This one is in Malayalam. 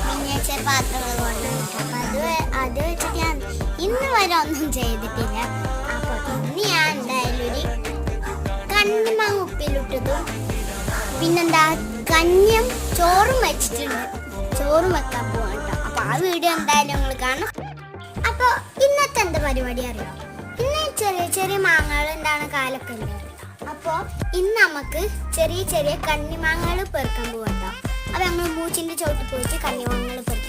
മിനിയേച്ചർ പാത്രങ്ങൾ കൊണ്ടുവന്നിട്ട് അത് വെച്ചിട്ട് ഞാൻ ഇന്ന് വരെ ഒന്നും ചെയ്തിട്ടില്ല. അപ്പോൾ ഇന്ന് ഞാൻ എന്തായാലും ഒരു കണ്ണിമാങ്ങ ഉപ്പിലിട്ടതും പിന്നെന്താ കഞ്ഞിയും ചോറും വെച്ചിട്ടുണ്ട്. ചോറും വെക്കാൻ പോവാം കേട്ടോ. അപ്പോൾ ആ വീഡിയോ എന്തായാലും നിങ്ങൾ കാണാം. അപ്പോൾ ഇന്നത്തെ എന്താ പരിപാടി അറിയാം? ഇന്ന് ചെറിയ ചെറിയ മാങ്ങകൾ എന്താണ് കാലൊക്കെ ഉണ്ട്. അപ്പോൾ ഇന്ന് നമുക്ക് ചെറിയ ചെറിയ കണ്ണിമാങ്ങകൾ പെറുക്കാൻ പോകട്ടോ. അപ്പോൾ ഞങ്ങൾ മൂച്ചിൻ്റെ ചോട്ടിൽ പോയിട്ട് കണ്ണിമാങ്ങകൾ പെറുക്കാം.